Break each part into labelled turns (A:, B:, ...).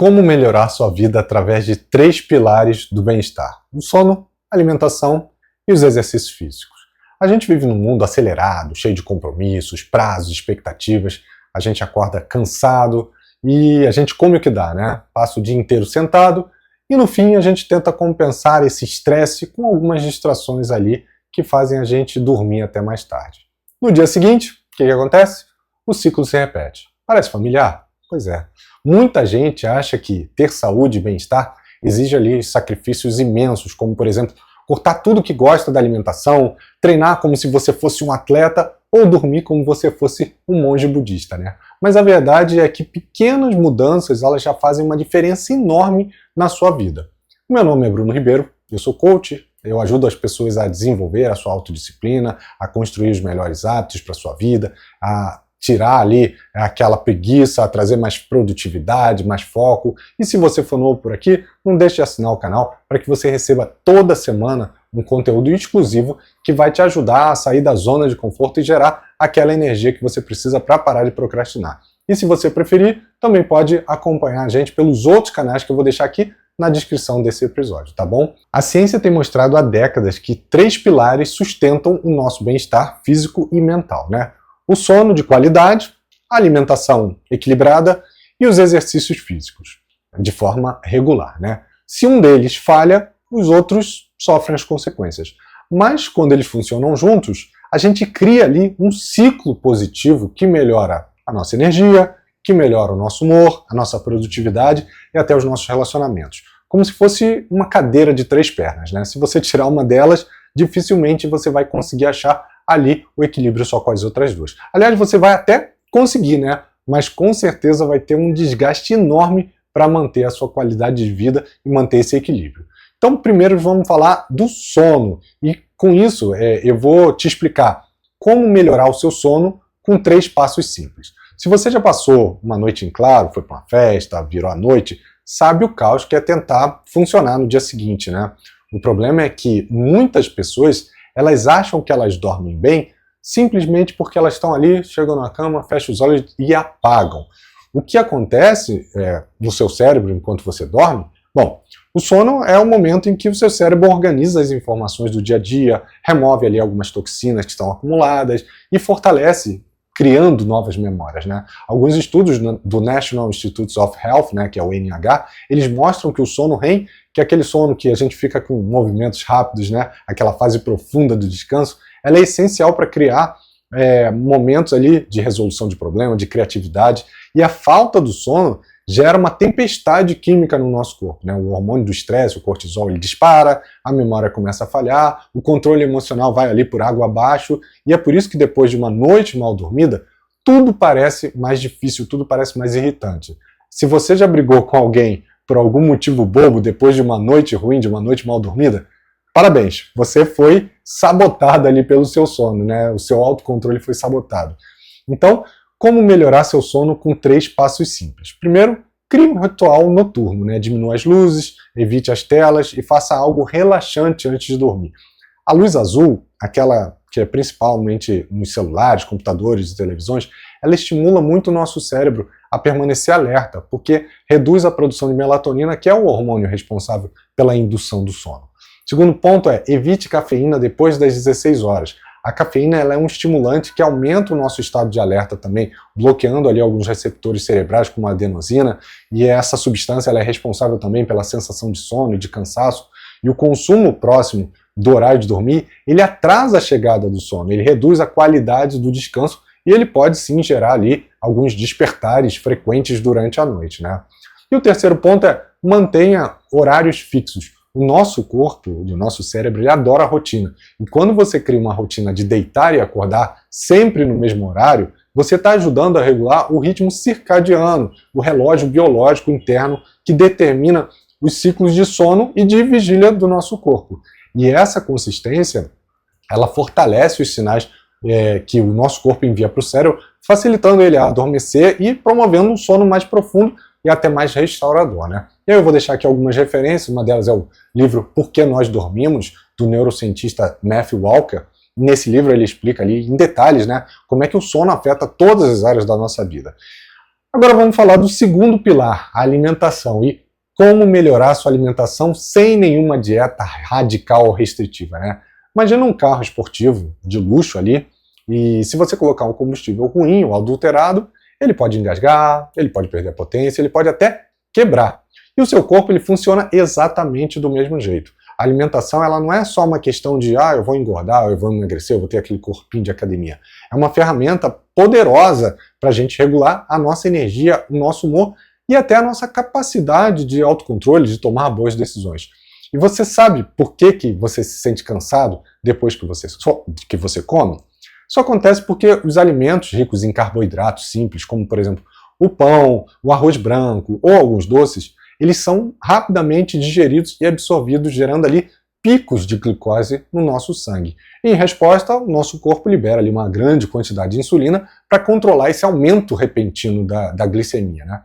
A: Como melhorar sua vida através de 3 pilares do bem-estar: o sono, a alimentação e os exercícios físicos. A gente vive num mundo acelerado, cheio de compromissos, prazos, expectativas. A gente acorda cansado e a gente come o que dá, né? Passa o dia inteiro sentado e no fim a gente tenta compensar esse estresse com algumas distrações ali que fazem a gente dormir até mais tarde. No dia seguinte, o que acontece? O ciclo se repete. Parece familiar? Pois é. Muita gente acha que ter saúde e bem-estar exige ali sacrifícios imensos, como, por exemplo, cortar tudo que gosta da alimentação, treinar como se você fosse um atleta ou dormir como você fosse um monge budista, né? Mas a verdade é que pequenas mudanças elas já fazem uma diferença enorme na sua vida. Meu nome é Bruno Ribeiro, eu sou coach, eu ajudo as pessoas a desenvolver a sua autodisciplina, a construir os melhores hábitos para a sua vida, a tirar ali aquela preguiça, a trazer mais produtividade, mais foco. E se você for novo por aqui, não deixe de assinar o canal para que você receba toda semana um conteúdo exclusivo que vai te ajudar a sair da zona de conforto e gerar aquela energia que você precisa para parar de procrastinar. E se você preferir, também pode acompanhar a gente pelos outros canais que eu vou deixar aqui na descrição desse episódio, tá bom? A ciência tem mostrado há décadas que 3 pilares sustentam o nosso bem-estar físico e mental, né? O sono de qualidade, a alimentação equilibrada e os exercícios físicos, de forma regular, né? Se um deles falha, os outros sofrem as consequências. Mas quando eles funcionam juntos, a gente cria ali um ciclo positivo que melhora a nossa energia, que melhora o nosso humor, a nossa produtividade e até os nossos relacionamentos. Como se fosse uma cadeira de 3 pernas, né? Se você tirar uma delas, dificilmente você vai conseguir achar ali o equilíbrio só com as outras duas. Aliás, você vai até conseguir, né? Mas com certeza vai ter um desgaste enorme para manter a sua qualidade de vida e manter esse equilíbrio. Então, primeiro vamos falar do sono. E com isso, eu vou te explicar como melhorar o seu sono com 3 passos simples. Se você já passou uma noite em claro, foi para uma festa, virou a noite, sabe o caos que é tentar funcionar no dia seguinte, né? O problema é que muitas pessoas elas acham que elas dormem bem simplesmente porque elas estão ali, chegam na cama, fecham os olhos e apagam. O que acontece no seu cérebro enquanto você dorme? Bom, o sono é o momento em que o seu cérebro organiza as informações do dia a dia, remove ali algumas toxinas que estão acumuladas e fortalece, criando novas memórias, né? Alguns estudos do National Institutes of Health, né, que é o NIH, eles mostram que o sono REM, que é aquele sono que a gente fica com movimentos rápidos, né, aquela fase profunda do descanso, ela é essencial para criar momentos ali de resolução de problema, de criatividade, e a falta do sono gera uma tempestade química no nosso corpo, né? O hormônio do estresse, o cortisol, ele dispara, a memória começa a falhar, o controle emocional vai ali por água abaixo, e é por isso que depois de uma noite mal dormida, tudo parece mais difícil, tudo parece mais irritante. Se você já brigou com alguém por algum motivo bobo depois de uma noite ruim, de uma noite mal dormida, parabéns, você foi sabotado ali pelo seu sono, né? O seu autocontrole foi sabotado. Então, como melhorar seu sono com 3 passos simples? Primeiro, crie um ritual noturno, né? Diminua as luzes, evite as telas e faça algo relaxante antes de dormir. A luz azul, aquela que é principalmente nos celulares, computadores e televisões, ela estimula muito o nosso cérebro a permanecer alerta, porque reduz a produção de melatonina, que é o hormônio responsável pela indução do sono. Segundo ponto é, evite cafeína depois das 16 horas. A cafeína ela é um estimulante que aumenta o nosso estado de alerta também, bloqueando ali alguns receptores cerebrais como a adenosina, e essa substância ela é responsável também pela sensação de sono e de cansaço, e o consumo próximo do horário de dormir, ele atrasa a chegada do sono, ele reduz a qualidade do descanso e ele pode sim gerar ali alguns despertares frequentes durante a noite, né? E o terceiro ponto é mantenha horários fixos. O nosso corpo, o nosso cérebro, ele adora a rotina. E quando você cria uma rotina de deitar e acordar sempre no mesmo horário, você está ajudando a regular o ritmo circadiano, o relógio biológico interno que determina os ciclos de sono e de vigília do nosso corpo. E essa consistência, ela fortalece os sinais que o nosso corpo envia para o cérebro, facilitando ele a adormecer e promovendo um sono mais profundo e até mais restaurador, né? E aí eu vou deixar aqui algumas referências, uma delas é o livro Por que Nós Dormimos, do neurocientista Matthew Walker. Nesse livro ele explica ali em detalhes, né, como é que o sono afeta todas as áreas da nossa vida. Agora vamos falar do segundo pilar, a alimentação, e como melhorar a sua alimentação sem nenhuma dieta radical ou restritiva, né? Imagina um carro esportivo de luxo ali, e se você colocar um combustível ruim ou adulterado, ele pode engasgar, ele pode perder a potência, ele pode até quebrar. E o seu corpo ele funciona exatamente do mesmo jeito. A alimentação ela não é só uma questão de eu vou engordar, eu vou emagrecer, eu vou ter aquele corpinho de academia. É uma ferramenta poderosa para a gente regular a nossa energia, o nosso humor e até a nossa capacidade de autocontrole, de tomar boas decisões. E você sabe por que você se sente cansado depois que você come? Isso acontece porque os alimentos ricos em carboidratos simples, como por exemplo o pão, o arroz branco ou alguns doces, eles são rapidamente digeridos e absorvidos, gerando ali picos de glicose no nosso sangue. E, em resposta, o nosso corpo libera ali uma grande quantidade de insulina para controlar esse aumento repentino da glicemia, né?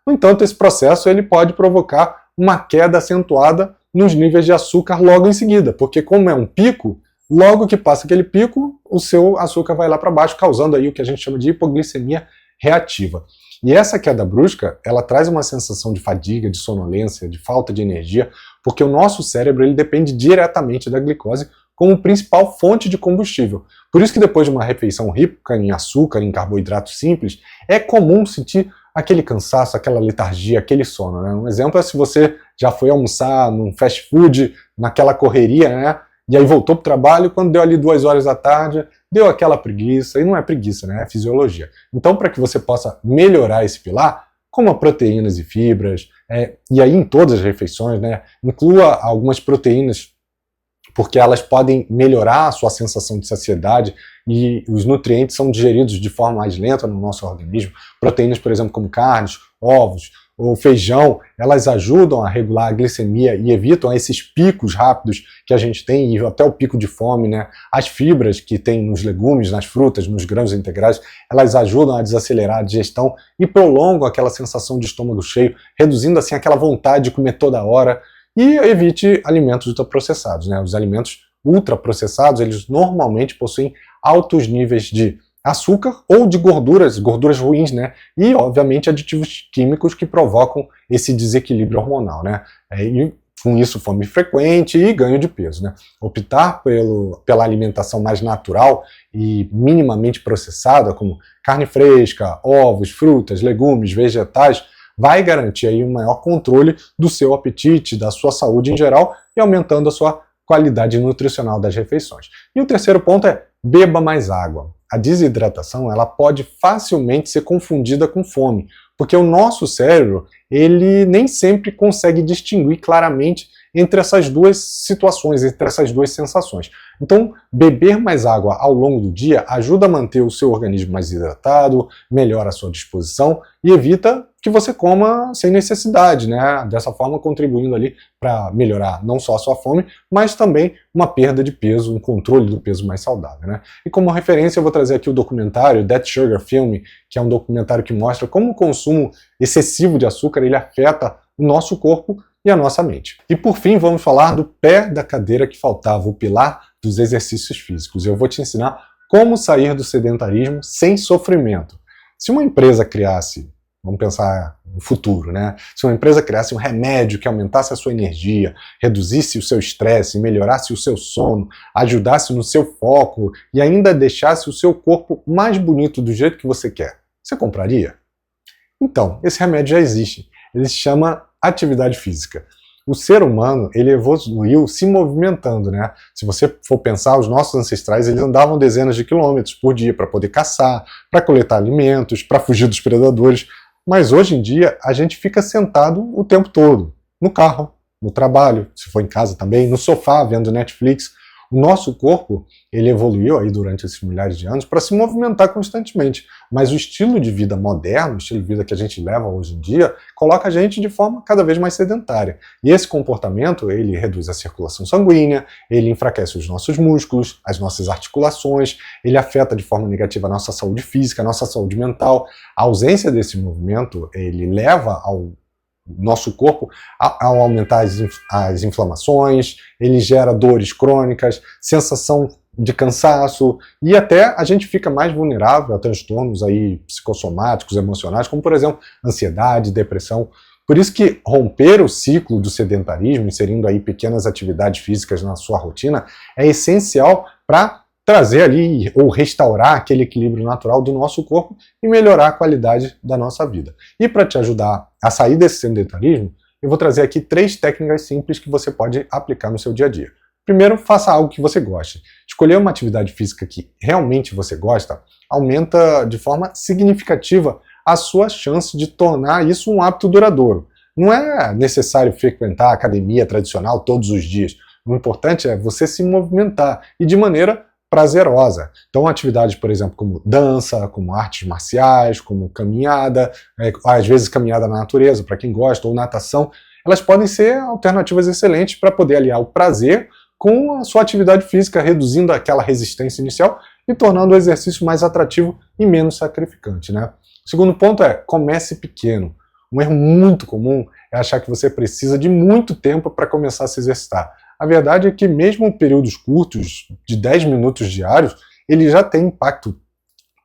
A: No entanto, esse processo ele pode provocar uma queda acentuada nos níveis de açúcar logo em seguida, porque como é um pico, logo que passa aquele pico, o seu açúcar vai lá para baixo, causando aí o que a gente chama de hipoglicemia reativa. E essa queda brusca, ela traz uma sensação de fadiga, de sonolência, de falta de energia, porque o nosso cérebro ele depende diretamente da glicose como principal fonte de combustível. Por isso que depois de uma refeição rica em açúcar, em carboidratos simples, é comum sentir aquele cansaço, aquela letargia, aquele sono, né? Um exemplo é se você já foi almoçar num fast food, naquela correria, né? E aí voltou para o trabalho, quando deu ali 2 horas da tarde, deu aquela preguiça, e não é preguiça, né? É fisiologia. Então, para que você possa melhorar esse pilar, coma proteínas e fibras, e aí em todas as refeições, né? Inclua algumas proteínas, porque elas podem melhorar a sua sensação de saciedade e os nutrientes são digeridos de forma mais lenta no nosso organismo. Proteínas, por exemplo, como carnes, ovos, ou feijão, elas ajudam a regular a glicemia e evitam esses picos rápidos que a gente tem, e até o pico de fome, né? As fibras que tem nos legumes, nas frutas, nos grãos integrais, elas ajudam a desacelerar a digestão e prolongam aquela sensação de estômago cheio, reduzindo assim aquela vontade de comer toda hora, e evite alimentos ultraprocessados, né? Os alimentos ultraprocessados, eles normalmente possuem altos níveis de açúcar ou de gorduras ruins, né? E, obviamente, aditivos químicos que provocam esse desequilíbrio hormonal, né? E com isso, fome frequente e ganho de peso, né? Optar pela alimentação mais natural e minimamente processada, como carne fresca, ovos, frutas, legumes, vegetais, vai garantir aí um maior controle do seu apetite, da sua saúde em geral e aumentando a sua qualidade nutricional das refeições. E o terceiro ponto é beba mais água. A desidratação ela pode facilmente ser confundida com fome, porque o nosso cérebro ele nem sempre consegue distinguir claramente entre essas duas situações, entre essas duas sensações. Então, beber mais água ao longo do dia ajuda a manter o seu organismo mais hidratado, melhora a sua disposição e evita que você coma sem necessidade, né? Dessa forma contribuindo ali para melhorar não só a sua fome, mas também uma perda de peso, um controle do peso mais saudável, né? E como referência eu vou trazer aqui o documentário That Sugar Film, que é um documentário que mostra como o consumo excessivo de açúcar ele afeta o nosso corpo e a nossa mente. E por fim, vamos falar do pé da cadeira que faltava, o pilar dos exercícios físicos. Eu vou te ensinar como sair do sedentarismo sem sofrimento. Se uma empresa criasse, vamos pensar no futuro, né? Se uma empresa criasse um remédio que aumentasse a sua energia, reduzisse o seu estresse, melhorasse o seu sono, ajudasse no seu foco e ainda deixasse o seu corpo mais bonito do jeito que você quer, você compraria? Então, esse remédio já existe. Ele se chama atividade física. O ser humano, ele evoluiu se movimentando, né? Se você for pensar, os nossos ancestrais, eles andavam dezenas de quilômetros por dia para poder caçar, para coletar alimentos, para fugir dos predadores. Mas hoje em dia, a gente fica sentado o tempo todo, no carro, no trabalho, se for em casa também, no sofá, vendo Netflix. O nosso corpo, ele evoluiu aí durante esses milhares de anos para se movimentar constantemente, mas o estilo de vida moderno, o estilo de vida que a gente leva hoje em dia, coloca a gente de forma cada vez mais sedentária. E esse comportamento, ele reduz a circulação sanguínea, ele enfraquece os nossos músculos, as nossas articulações, ele afeta de forma negativa a nossa saúde física, a nossa saúde mental. A ausência desse movimento, ele leva ao nosso corpo ao aumentar as inflamações, ele gera dores crônicas, sensação de cansaço, e até a gente fica mais vulnerável a transtornos aí psicossomáticos, emocionais, como por exemplo ansiedade, depressão. Por isso que romper o ciclo do sedentarismo, inserindo aí pequenas atividades físicas na sua rotina, é essencial para trazer ali ou restaurar aquele equilíbrio natural do nosso corpo e melhorar a qualidade da nossa vida. E para te ajudar a sair desse sedentarismo, eu vou trazer aqui 3 técnicas simples que você pode aplicar no seu dia a dia. Primeiro, faça algo que você goste. Escolher uma atividade física que realmente você gosta aumenta de forma significativa a sua chance de tornar isso um hábito duradouro. Não é necessário frequentar a academia tradicional todos os dias. O importante é você se movimentar e de maneira prazerosa. Então, atividades, por exemplo, como dança, como artes marciais, como caminhada, às vezes caminhada na natureza, para quem gosta, ou natação, elas podem ser alternativas excelentes para poder aliar o prazer com a sua atividade física, reduzindo aquela resistência inicial e tornando o exercício mais atrativo e menos sacrificante, né? O segundo ponto é, comece pequeno. Um erro muito comum é achar que você precisa de muito tempo para começar a se exercitar. A verdade é que mesmo períodos curtos, de 10 minutos diários, ele já tem impacto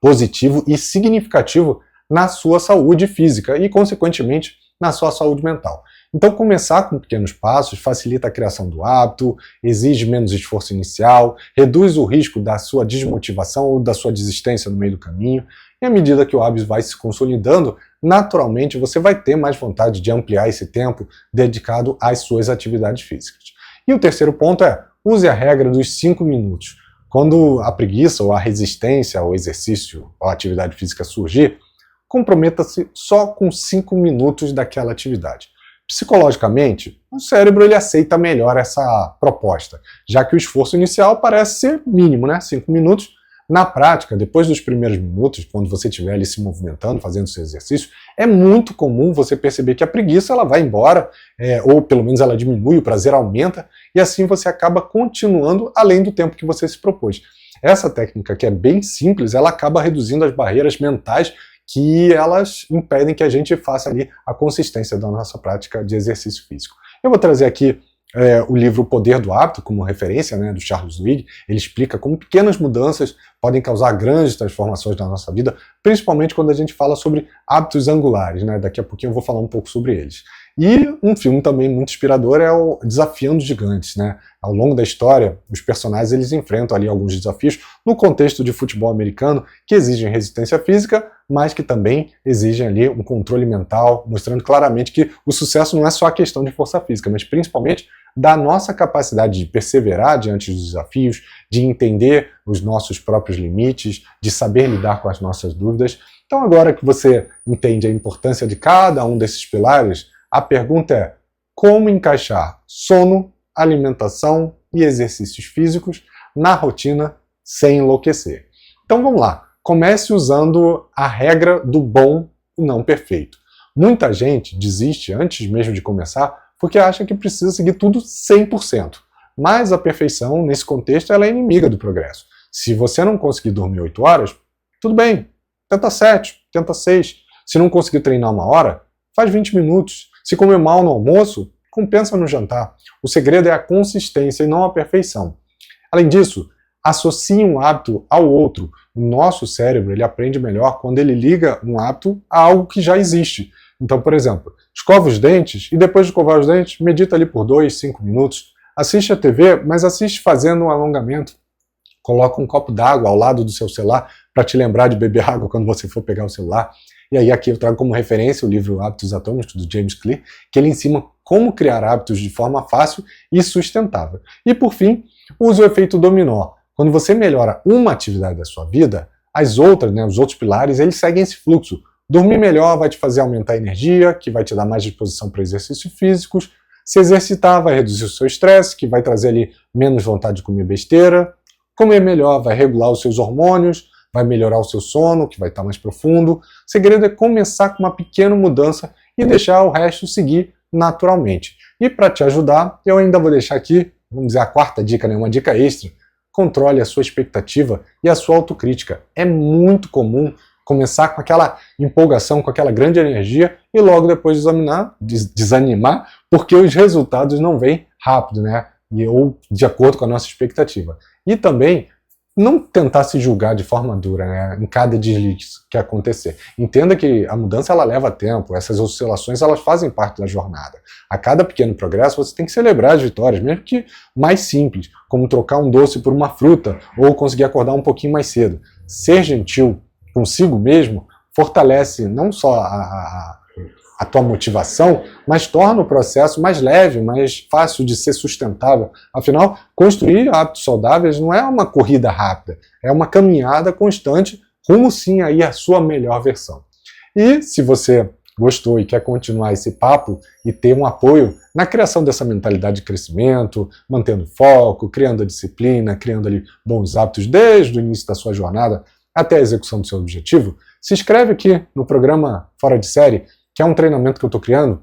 A: positivo e significativo na sua saúde física e, consequentemente, na sua saúde mental. Então, começar com pequenos passos facilita a criação do hábito, exige menos esforço inicial, reduz o risco da sua desmotivação ou da sua desistência no meio do caminho, e à medida que o hábito vai se consolidando, naturalmente você vai ter mais vontade de ampliar esse tempo dedicado às suas atividades físicas. E o terceiro ponto é, use a regra dos 5 minutos. Quando a preguiça ou a resistência ao exercício ou à atividade física surgir, comprometa-se só com 5 minutos daquela atividade. Psicologicamente, o cérebro ele aceita melhor essa proposta, já que o esforço inicial parece ser mínimo, né? 5 minutos. Na prática, depois dos primeiros minutos, quando você estiver ali se movimentando, fazendo seu exercício, é muito comum você perceber que a preguiça ela vai embora, ou pelo menos ela diminui, o prazer aumenta, e assim você acaba continuando além do tempo que você se propôs. Essa técnica, que é bem simples, ela acaba reduzindo as barreiras mentais que elas impedem que a gente faça ali a consistência da nossa prática de exercício físico. Eu vou trazer aqui o livro O Poder do Hábito como referência, né, do Charles Duhigg. Ele explica como pequenas mudanças podem causar grandes transformações na nossa vida, principalmente quando a gente fala sobre hábitos angulares, né? Daqui a pouquinho eu vou falar um pouco sobre eles. E um filme também muito inspirador é o Desafiando os Gigantes, né? Ao longo da história, os personagens eles enfrentam ali alguns desafios no contexto de futebol americano que exigem resistência física, mas que também exigem ali um controle mental, mostrando claramente que o sucesso não é só a questão de força física, mas principalmente da nossa capacidade de perseverar diante dos desafios, de entender os nossos próprios limites, de saber lidar com as nossas dúvidas. Então agora que você entende a importância de cada um desses pilares, a pergunta é, como encaixar sono, alimentação e exercícios físicos na rotina sem enlouquecer? Então vamos lá, comece usando a regra do bom e não perfeito. Muita gente desiste antes mesmo de começar porque acha que precisa seguir tudo 100%. Mas a perfeição, nesse contexto, ela é inimiga do progresso. Se você não conseguir dormir 8 horas, tudo bem, tenta 7, tenta 6. Se não conseguir treinar 1 hora, faz 20 minutos. Se comer mal no almoço, compensa no jantar. O segredo é a consistência e não a perfeição. Além disso, associe um hábito ao outro. O nosso cérebro ele aprende melhor quando ele liga um hábito a algo que já existe. Então, por exemplo, escova os dentes e depois de escovar os dentes, medita ali por 2, 5 minutos. Assiste a TV, mas assiste fazendo um alongamento. Coloca um copo d'água ao lado do seu celular para te lembrar de beber água quando você for pegar o celular. E aí aqui eu trago como referência o livro Hábitos Atômicos, do James Clear, que ele ensina como criar hábitos de forma fácil e sustentável. E por fim, use o efeito dominó. Quando você melhora uma atividade da sua vida, as outras, os outros pilares, eles seguem esse fluxo. Dormir melhor vai te fazer aumentar a energia, que vai te dar mais disposição para exercícios físicos. Se exercitar vai reduzir o seu estresse, que vai trazer ali menos vontade de comer besteira. Comer melhor vai regular os seus hormônios, vai melhorar o seu sono, que vai estar mais profundo. O segredo é começar com uma pequena mudança e deixar o resto seguir naturalmente. E para te ajudar, eu ainda vou deixar aqui, vamos dizer, a quarta dica, uma dica extra. Controle a sua expectativa e a sua autocrítica. É muito comum começar com aquela empolgação, com aquela grande energia e logo depois desanimar, porque os resultados não vêm rápido, ou de acordo com a nossa expectativa. E também não tentar se julgar de forma dura, né, em cada deslize que acontecer. Entenda que a mudança ela leva tempo, essas oscilações elas fazem parte da jornada. A cada pequeno progresso você tem que celebrar as vitórias, mesmo que mais simples, como trocar um doce por uma fruta ou conseguir acordar um pouquinho mais cedo. Ser gentil consigo mesmo fortalece não só a tua motivação, mas torna o processo mais leve, mais fácil de ser sustentável. Afinal, construir hábitos saudáveis não é uma corrida rápida, é uma caminhada constante rumo sim aí à sua melhor versão. E se você gostou e quer continuar esse papo e ter um apoio na criação dessa mentalidade de crescimento, mantendo foco, criando a disciplina, criando ali bons hábitos desde o início da sua jornada até a execução do seu objetivo, se inscreve aqui no programa Fora de Série, que é um treinamento que eu estou criando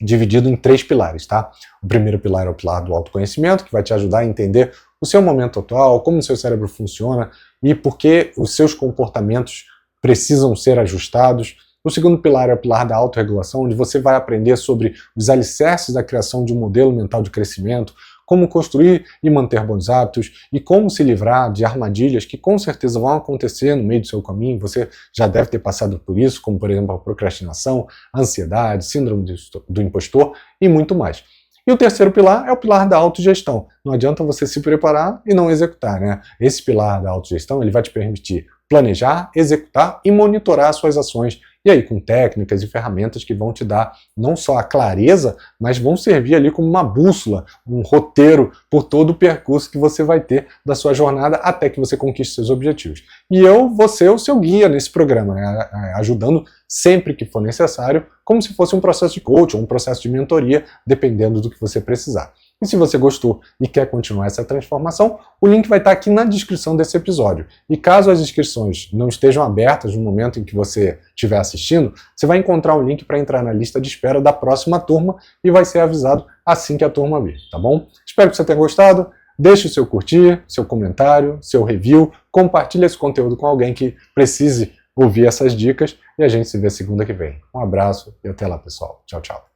A: dividido em 3 pilares, tá? O primeiro pilar é o pilar do autoconhecimento, que vai te ajudar a entender o seu momento atual, como o seu cérebro funciona e por que os seus comportamentos precisam ser ajustados. O segundo pilar é o pilar da autorregulação, onde você vai aprender sobre os alicerces da criação de um modelo mental de crescimento, como construir e manter bons hábitos e como se livrar de armadilhas que com certeza vão acontecer no meio do seu caminho. Você já deve ter passado por isso, como por exemplo a procrastinação, a ansiedade, síndrome do impostor e muito mais. E o terceiro pilar é o pilar da autogestão. Não adianta você se preparar e não executar, né? Esse pilar da autogestão ele vai te permitir planejar, executar e monitorar as suas ações. E aí, com técnicas e ferramentas que vão te dar não só a clareza, mas vão servir ali como uma bússola, um roteiro por todo o percurso que você vai ter da sua jornada até que você conquiste seus objetivos. E eu vou ser o seu guia nesse programa, né? Ajudando sempre que for necessário, como se fosse um processo de coaching ou um processo de mentoria, dependendo do que você precisar. E se você gostou e quer continuar essa transformação, o link vai estar aqui na descrição desse episódio. E caso as inscrições não estejam abertas no momento em que você estiver assistindo, você vai encontrar um link para entrar na lista de espera da próxima turma e vai ser avisado assim que a turma vir, tá bom? Espero que você tenha gostado. Deixe o seu curtir, seu comentário, seu review, compartilhe esse conteúdo com alguém que precise ouvir essas dicas e a gente se vê segunda que vem. Um abraço e até lá, pessoal. Tchau, tchau.